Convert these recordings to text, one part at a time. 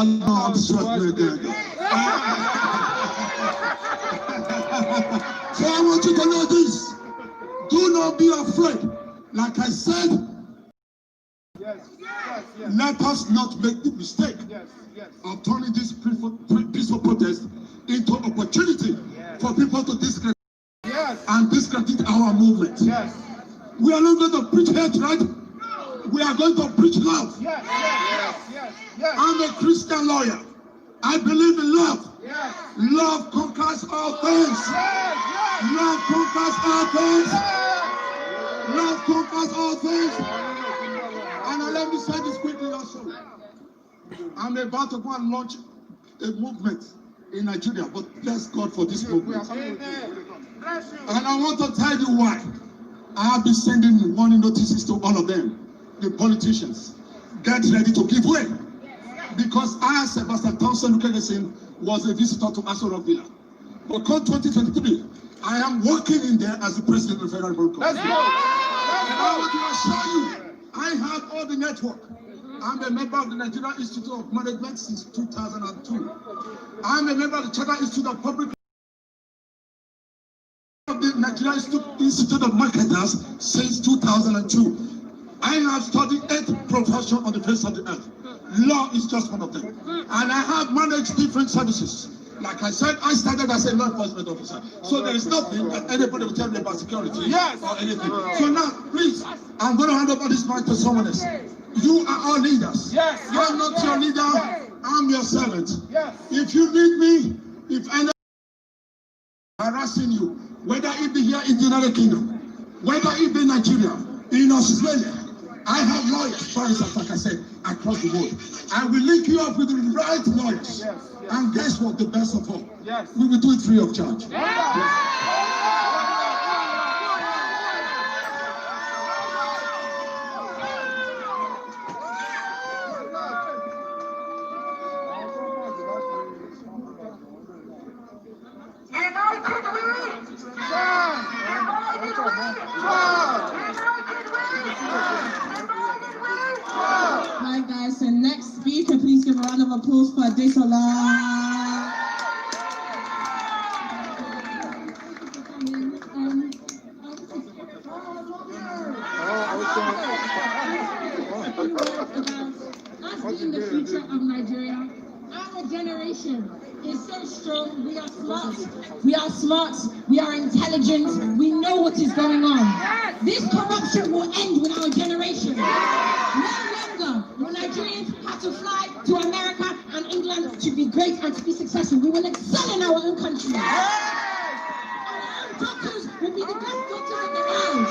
I'm sweating again. So I want you to know this. Do not be afraid. Like I said, let us not make the mistake of turning this peaceful protest into opportunity for people to discredit and discredit our movement. We are not going to preach hatred. We are going to preach love. I'm a Christian lawyer. I believe in love. Love conquers all things. Love conquers all things. Love conquers all things. And let me say this quickly also. I'm about to go and launch a movement in Nigeria, but bless God for this movement. And I want to tell you why. I have been sending warning notices to all of them, the politicians. Get ready to give way. Because I, Sebastian Townsend Lukegesin, was a visitor to Aso Rock Villa. But come 2023, I am working in there as the president of the Federal Republic. Let's go! And I want to assure you, I have all the network. I'm a member of the Nigeria Institute of Management since 2002. I'm a member of the Charter Institute of Public of the Nigeria Institute of Marketers since 2002. I have studied 8 professions on the face of the earth. Law is just one of them. And I have managed different services. Like I said, I started as a law enforcement officer. So there is nothing that anybody will tell me about security or anything. So now, please, I'm going to hand over this mic to someone else. You are our leaders. I'm not your leader. I'm your servant. If you need me, if anyone is harassing you, whether it be here in the United Kingdom, whether it be Nigeria, in Australia, I have lawyers, for instance, like I said, across the world. I will link you up with the right lawyers. And guess what? The best of all, we will do it free of charge. Hi guys, and next speaker, please give a round of applause for Adesola. Us being the future of Nigeria, our generation is so strong. We are smart, we are intelligent, we know what is going on. This corruption will end with our generation. No longer will Nigerians have to fly to America and England to be great and to be successful. We will excel in our own country. Our own doctors will be the best doctors in the world.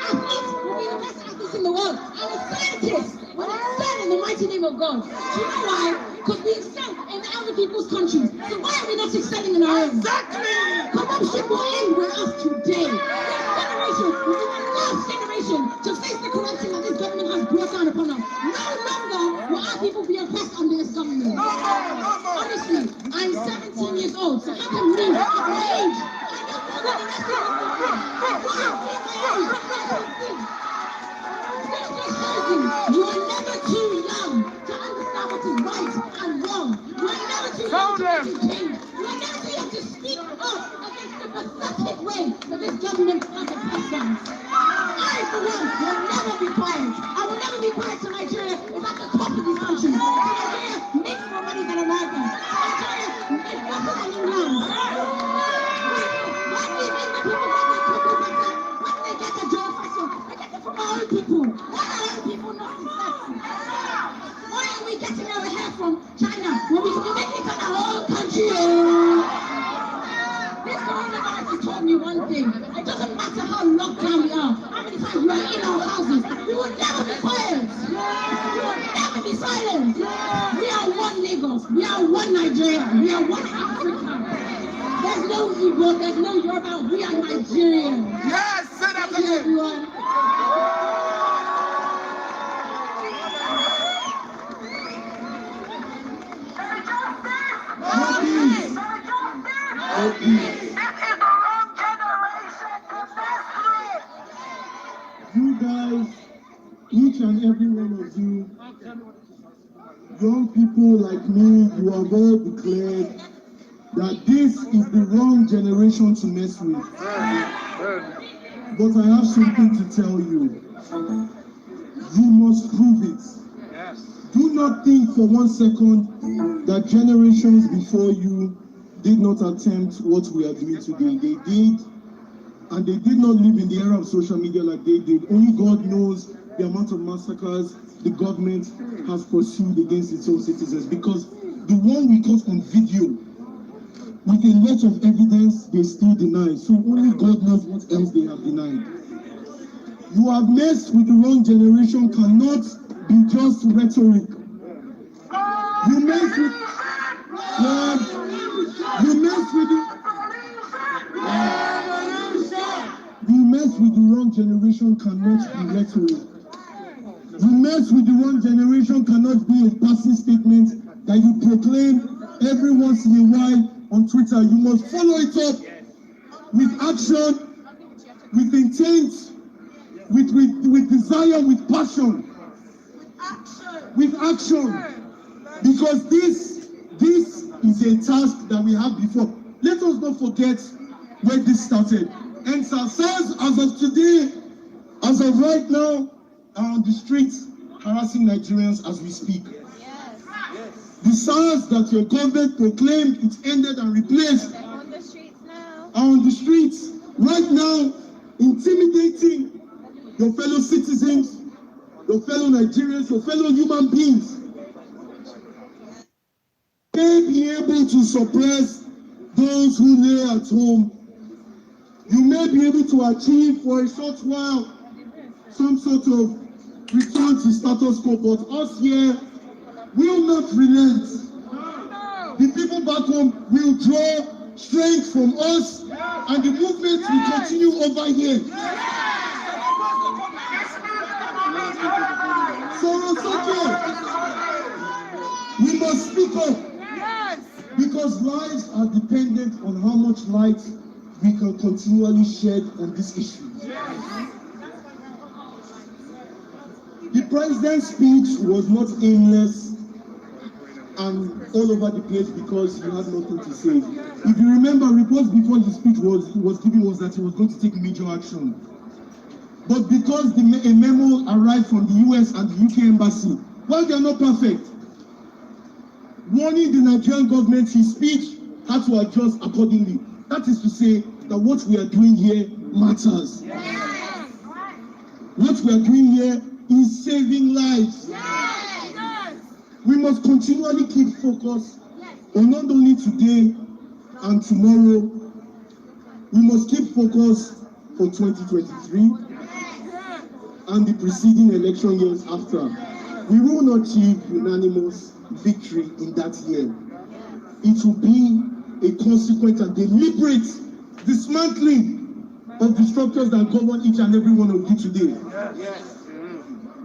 Our own athletes will be the best athletes in the world. Our scientists will excel in the mighty name of God. Do you know why? Because we excel in other people's countries. So why are we not excelling in our own? Corruption will end with us today. This generation will be the last generation to face the corruption that this government has brought down upon us. No longer will our people be oppressed under this government. Honestly, I'm 17 years old, so how can we, at my age, you are never too young to understand what is right and wrong. You are never too young to make a change. You are never too young to speak up against the pathetic way that this government has oppressed us. I, for one, will never be quiet. I will never be quiet till Nigeria is at the top of this country. Nigeria makes more money than America. Nigeria makes better than England. Why do you think the people get their people better? When they get the job fashion, they get it from our own people. Why are our own people not successful? Why are we getting our hair from China when we can be making it in our own country? This coronavirus has taught me one thing. It doesn't matter how locked down we are, how many times we are in our houses, we will never be quiet. We will never be silent. We are one Lagos. We are one Nigeria. We are one Africa. There's no Igbo, there's no Yoruba. We are Nigerians. Yes, say that Thank you, everyone. You guys, each and every one of you, young people like me, you have all declared that this is the wrong generation to mess with. But I have something to tell you. You must prove it. Yes. Do not think for 1 second that generations before you did not attempt what we are doing today. They did, and they did not live in the era of social media like they did. Only God knows the amount of massacres the government has pursued against its own citizens, because the one we caught on video with a lot of evidence, they still deny. So only God knows what else they have denied. You have messed with the wrong generation cannot be just rhetoric. You mess with the wrong generation cannot be rhetoric. You mess with the wrong generation cannot be a passing statement that you proclaim every once in a while on Twitter. You must follow it up with action, with intent, with desire, with passion, with action. Because this is a task that we have before. Let us not forget where this started. And SARS, as of today, as of right now, are on the streets harassing Nigerians as we speak. Yes. The SARS that your government proclaimed it ended and replaced are on the streets now. Are on the streets right now, intimidating your fellow citizens, your fellow Nigerians, your fellow human beings. You may be able to suppress those who lay at home. You may be able to achieve for a short while some sort of return to status quo, but us here will not relent. The people back home will draw strength from us, and the movement will continue over here. So it's okay. We must speak up, because lives are dependent on how much light we can continually shed on this issue. The president's speech was not aimless and all over the place because he had nothing to say. If you remember, reports before the speech was given was that he was going to take major action. But because a memo arrived from the US and the UK embassy, while they are not perfect, warning the Nigerian government, his speech had to adjust accordingly. That is to say that what we are doing here matters. What we are doing here is saving lives. We must continually keep focus on not only today and tomorrow. We must keep focus for 2023 and the preceding election years after. We will not achieve unanimous victory in that year. It will be a consequent and deliberate dismantling of the structures that govern each and every one of you today.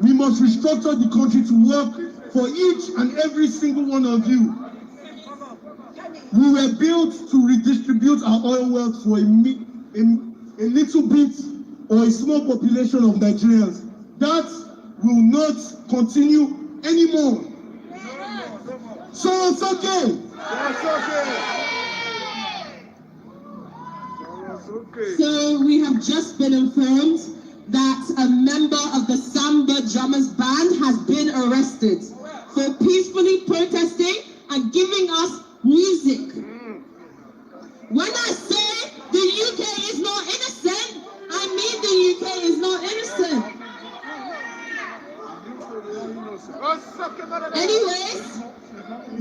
We must restructure the country to work for each and every single one of you. We were built to redistribute our oil wealth for a little bit or a small population of Nigerians. That will not continue anymore. So it's okay. So we have just been informed that a member of the Samba Drummers Band has been arrested for peacefully protesting and giving us music. When I say the UK is not innocent, I mean the UK is not innocent. Anyways,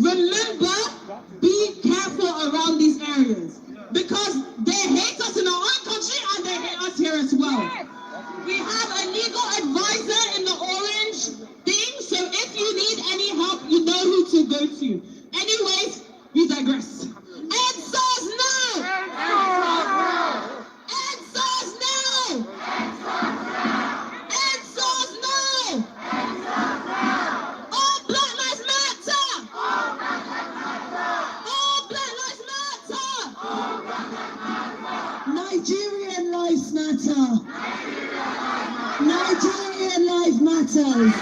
remember, be careful around these areas, because they hate us in our own country and they hate us here as well. We have a legal advisor in the orange thing, so if you need any help, you know who to go to. Anyways, we digress. End SARS now! End SARS now! End SARS now! All Black Lives Matter! All Black Lives Matter! Nigerian lives matter! Nigerian life matters.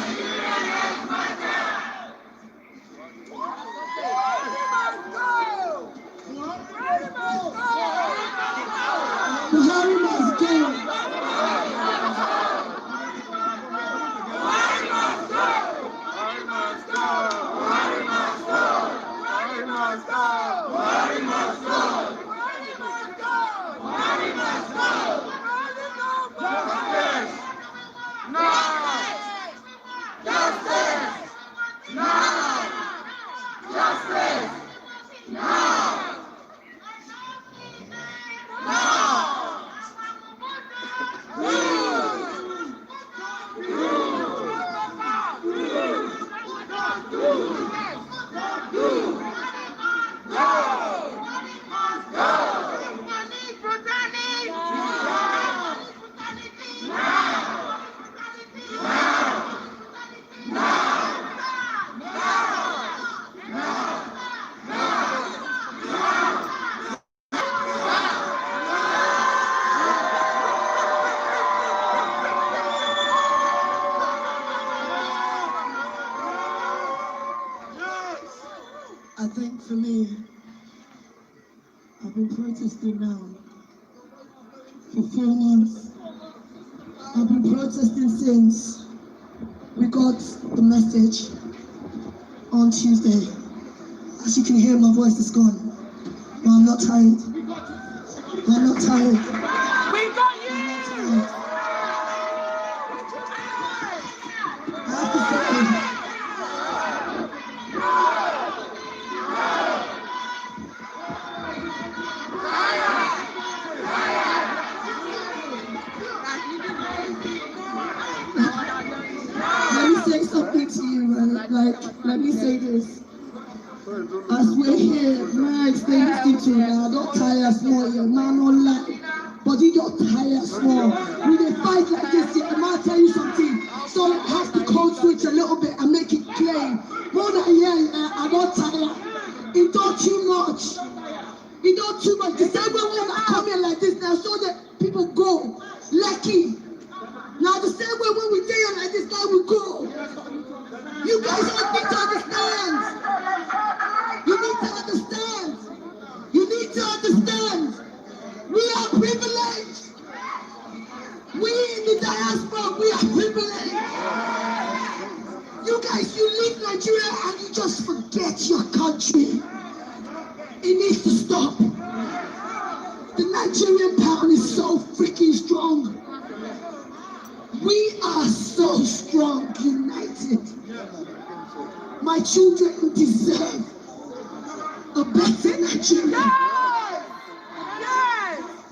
I think for me, I've been protesting now for 4 months. I've been protesting since we got the message on Tuesday. As you can hear, my voice is gone. But I'm not tired. I'm not tired. We got you! I have to say, let me say something to you, right? Like, let me say this. As we're here, man, explain this thing to you now. Don't tire small, yeah, man, no lie. But you don't tire small. When they fight like this, yeah, man, tell you something. So I have to code switch a little bit and make it plain. More than yeah, I don't tire. It don't too much. It don't too much. The same way when I come here like this now, so that people go lucky. Now the same way when we stay here like this, now we go. You guys all need to understand. You need to understand. You need to understand. We are privileged. We in the diaspora, we are privileged. You guys, you leave Nigeria and you just forget your country. It needs to stop. The Nigerian pound is so freaking strong. We are so strong, united. My children deserve a better Nigeria.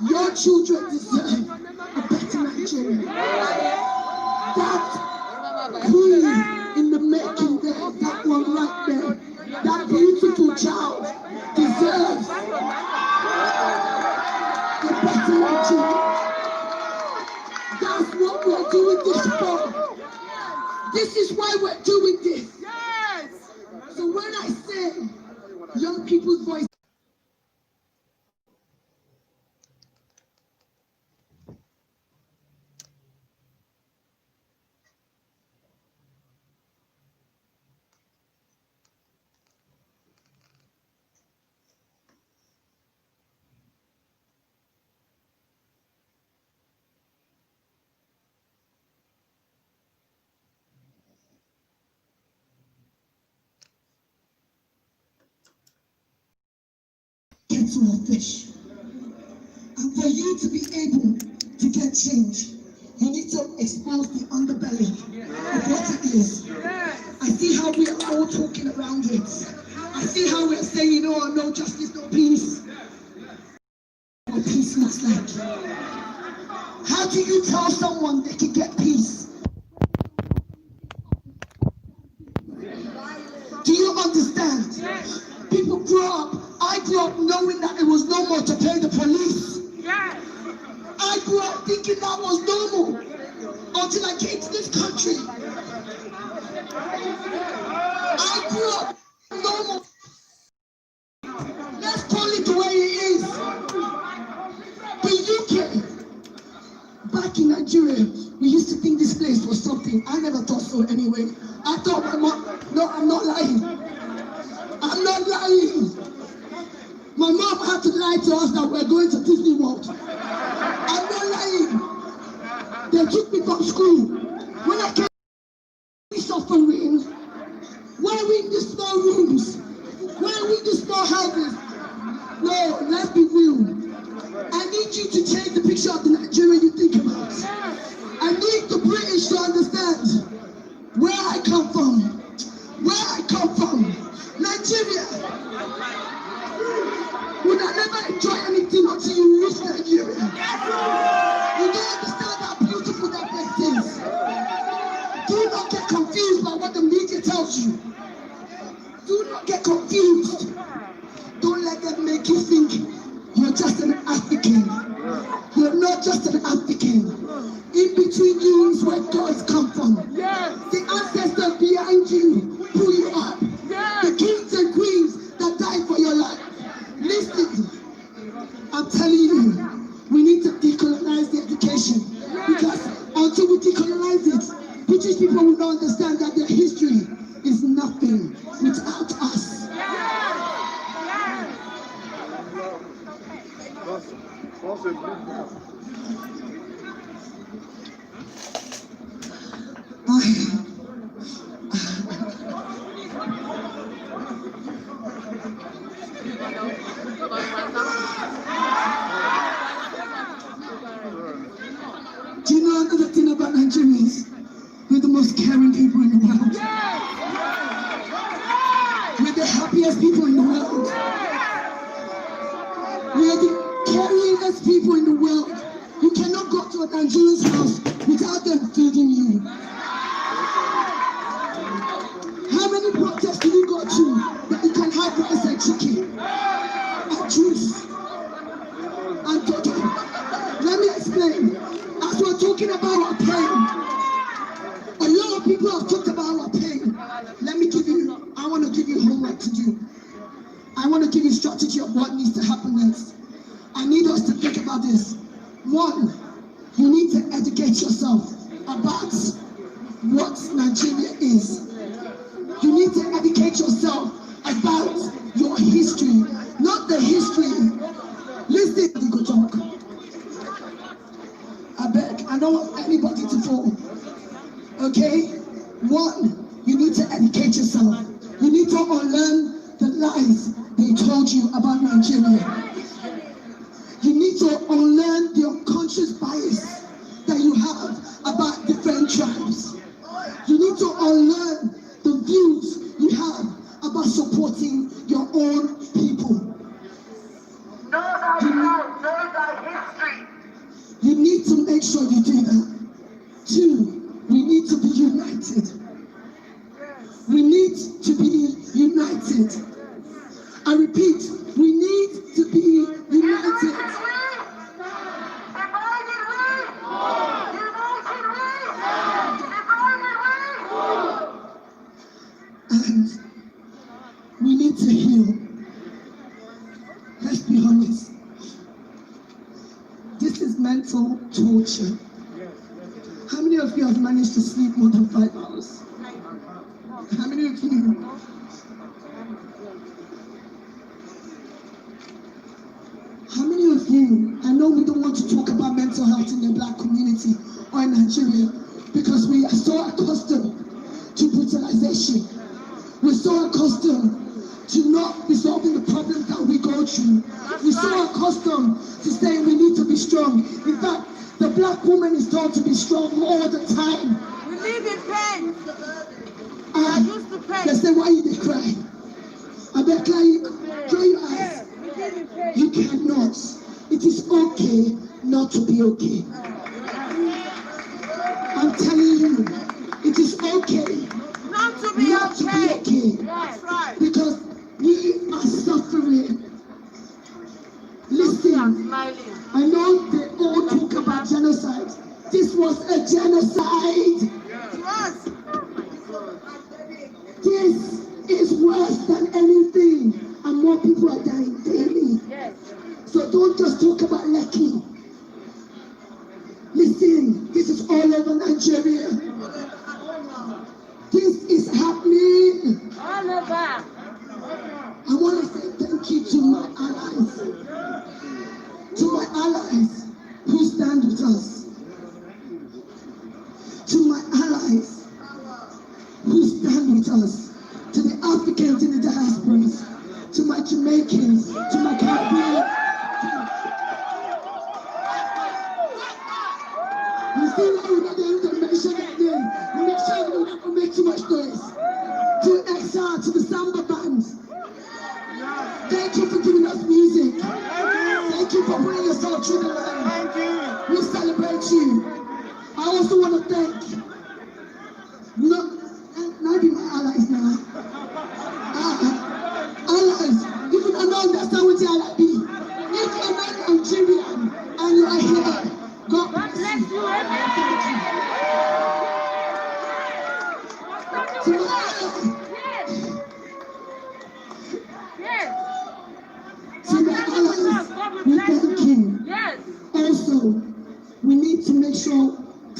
Your children deserve a better Nigeria. That queen in the making there, that one right there, that beautiful child deserves a better Nigeria. That's what we're doing this for. This is why we're doing this. So when I say young people's voice, kettle of fish. And for you to be able to get change, you need to expose the underbelly of what it is. I see how we are all talking around it. I see how we're saying, no justice, no peace. What peace looks like. How do you tell someone they can get peace? Do you understand? People I grew up knowing that it was normal to pay the police. I grew up thinking that was normal until I came to this country. I grew up normal. Let's call it the way it is. The UK, back in Nigeria, we used to think this place was something. I never thought so anyway. I thought my mom, no, I'm not lying. I'm not lying. My mom had to lie to us that we're going to Disney World. I'm not lying. They took me from school. When I came, we suffering. Why are we in the small rooms? Why are we in the small houses? No, let's be real. I need you to change the picture of the Nigeria you think about. I need the British to understand where I come from. Where I come from. Nigeria. Would I never enjoy anything until you reach Nigeria? You don't understand how beautiful that place is. Do not get confused by what the media tells you. Do not get confused. Don't let them make you think you're just an African. You're not just an African. In between you is where gods come from. The ancestors behind you pull you up. The kings and queens that died for your life. Listen, I'm telling you, we need to decolonize the education, because until we decolonize it, British people will not understand that their history is nothing without us. Do you know another thing about Nigerians? We're the most caring people in the world. We're the happiest people in the world. We are the caringest people in the world. You cannot go to a Nigerian's house without them feeding you. How many protests do you go to that you can have rice and chicken and juice and toto? Let me explain. As we're talking about our pain, a lot of people have talked about our pain. I want to give you homework to do. I want to give you strategy of what needs to happen next. I need us to think about this. One, you need to educate yourself about what Nigeria is. You need to educate yourself about your history, not the history. Listen, you go talk. I beg, I don't want anybody to fall. Okay? One, you need to educate yourself. You need to unlearn the lies they told you about Nigeria. You need to unlearn the unconscious bias that you have about different tribes. You need to unlearn the views you have about supporting your own people. Know thy history. You need to make sure you do that. Two, we need to be united. We need to be united. I repeat, we need to be united. And we need to heal. Let's be honest. This is mental torture. How many of you have managed to sleep more than 5 hours? How many of you? How many of you? I know we don't want to talk about mental health in the Black community or in Nigeria because we are so accustomed to brutalization. We're so accustomed to not resolving the problems that we go through. We're so accustomed to saying we need to be strong. In fact, the Black woman is told to be strong all the time. We live in pain. They say, why you they cry? I bet dry your eyes. You cannot. It is okay not to be okay. I'm telling you, it is okay Not to be not to be okay. okay. That's right. Because we are suffering. Listen, Smiling. I know they all talk about genocide. This was a genocide. Yes. This is worse than anything. And more people are dying daily. Yes. So don't just talk about Lekki. Listen, this is all over Nigeria. This is happening. All over. I want to say thank you to my allies. To my allies who stand with us. To my allies who stand with us. To the Africans in the diasporas. To my Jamaicans. To my Caribbean. You see why we're not able to mention that name? We make sure we don't make too much noise. To XR, to the Samba bands. Thank you for giving us music. Thank you for putting yourself through the line. We celebrate you. I also want to thank, not be my allies now. Allies, if you don't understand what the ally be, if you're not Nigerian and you are here, God bless you. To my allies, to my allies, we thank you. Yes. Also, we need to make sure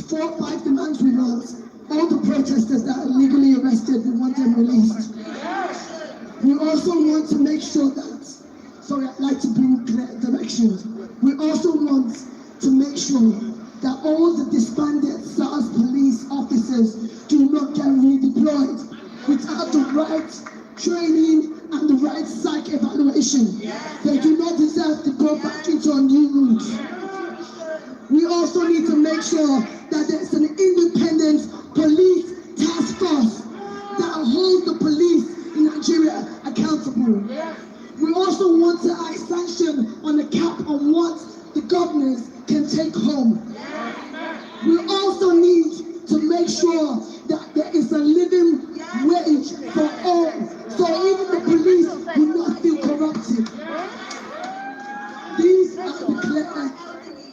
4 or 5 demands we want. All the protesters that are legally arrested, we want them released. We also want to make sure that sorry, I'd like to bring clear directions. We also want to make sure that all the disbanded SARS police officers do not get redeployed without the right training and the right psych evaluation. They do not deserve to go back into a new route. We also need to make sure that there's an independent police task force that holds the police in Nigeria accountable. We also want to ask sanction on the cap on what the governors can take home. We also need to make sure that there is a living wage for all, so even the police will not feel corrupted. These are the clear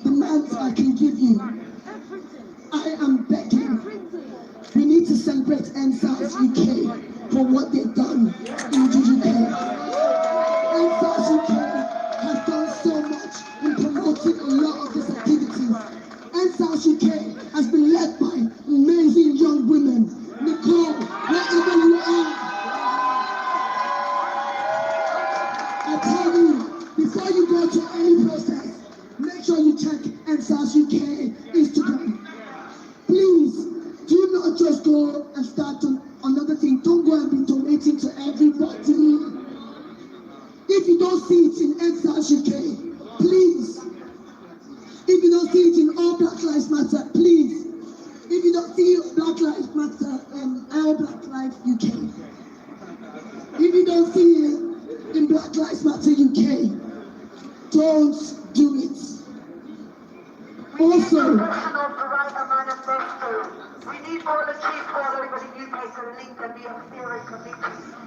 demands I can give you. I am begging. We need to celebrate SARS UK for what they've done in the UK. SARS UK has done so much in promoting a lot of these activities. SARS UK has been led by amazing young women. Nicole, wherever you are, I tell you, before you go to any process, make sure you check SARS UK Instagram. Please, do not just go and start another thing. Don't go and be donating to everybody. If you don't see it in SARS UK, please. If you don't see it in All Black Lives Matter, please. If you don't see Black Lives Matter, All Black Lives UK. If you don't see it in Black Lives Matter UK, don't do it. Also, we need all the chiefs all over the UK to link and be a steering committee.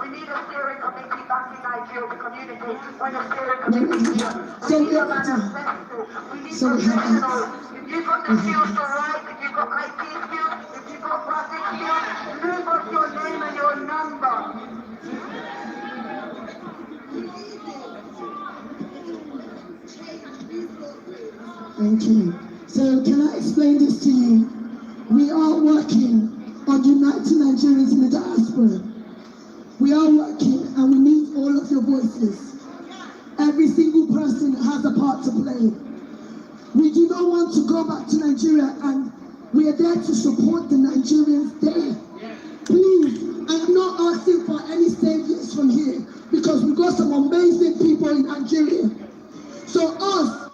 We need a steering committee back in Nigeria to communicate when a steering committee is here. We need a manifesto. We need professionals. If you've got the skills to write, if you've got IT skills, if you've got graphic skills, leave us your name and your number. thank you. So can I explain this to you? We are working on uniting Nigerians in the diaspora. We are working and we need all of your voices. Every single person has a part to play. We do not want to go back to Nigeria, and we are there to support the Nigerians there. Please, I'm not asking for any saviors from here because we've got some amazing people in Nigeria. So us,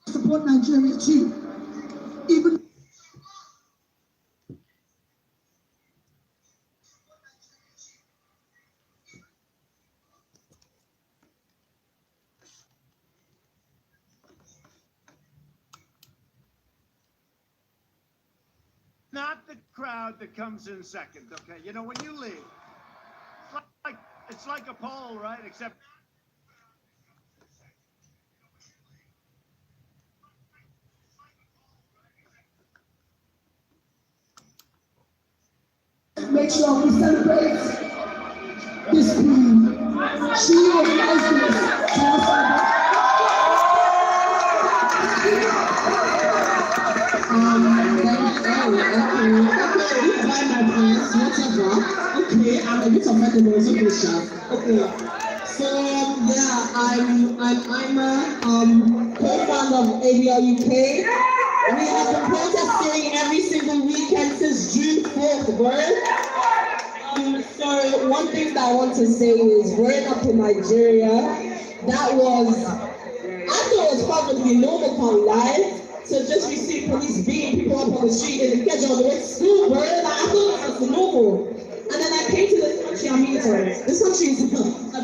support Nigeria too. Even not the crowd that comes in second, okay? You know, when you leave, it's like a poll, right? Except make sure we celebrate this queen. She organized this. Okay, I'm a bit offended, but it's okay, Chef. Okay. So yeah, I'm co-founder of ABL UK. We have been protesting every single weekend since June 4th, right? So one thing that I want to say is growing up in Nigeria, that was, I thought it was probably normal for life to just receive police beating people up on the street and catch on the way to school, bro. Like, I thought that was normal. And then I came to this country, I mean, this country is a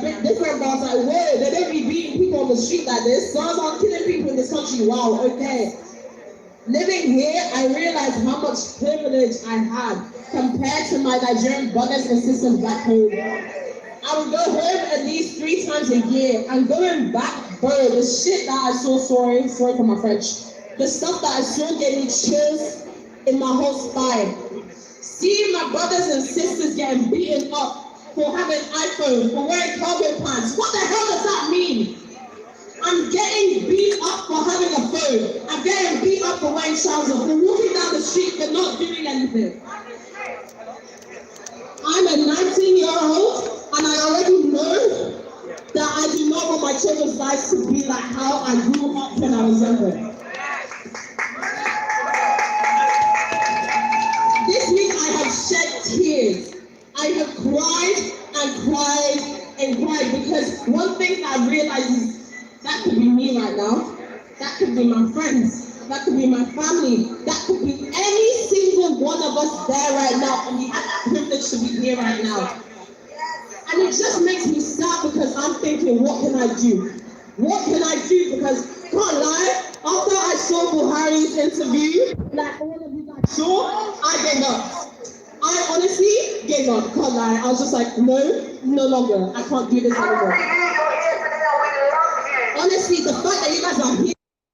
bit different, but I was like, whoa, they don't be beating people on the street like this. So I was on killing people in this country, wow, okay. Living here, I realized how much privilege I had compared to my Nigerian brothers and sisters back home. I would go home at least 3 times a year, and going back, bro, the shit that I saw, sorry for my French, the stuff that I saw gave me chills in my whole spine. Seeing my brothers and sisters getting beaten up for having iPhones, for wearing cargo pants, what the hell does that mean? I'm getting beat up for having a phone. I'm getting beat up for wearing trousers, for walking down the street, for not doing anything. I'm a 19-year-old, and I already know children's lives to be like how I grew up when I was younger. This week I have shed tears. I have cried and cried and cried because one thing that I realized is that could be me right now. That could be my friends. That could be my family. That could be any single one of us there right now, and we have that privilege to be here right now. And it just makes me sad because I'm thinking, what can I do? What can I do? Because, can't lie, after I saw Buhari's interview, like all of you guys saw, I gave up. I honestly gave up, can't lie. I was just like, no longer. I can't do this anymore. Honestly, the fact that you guys are here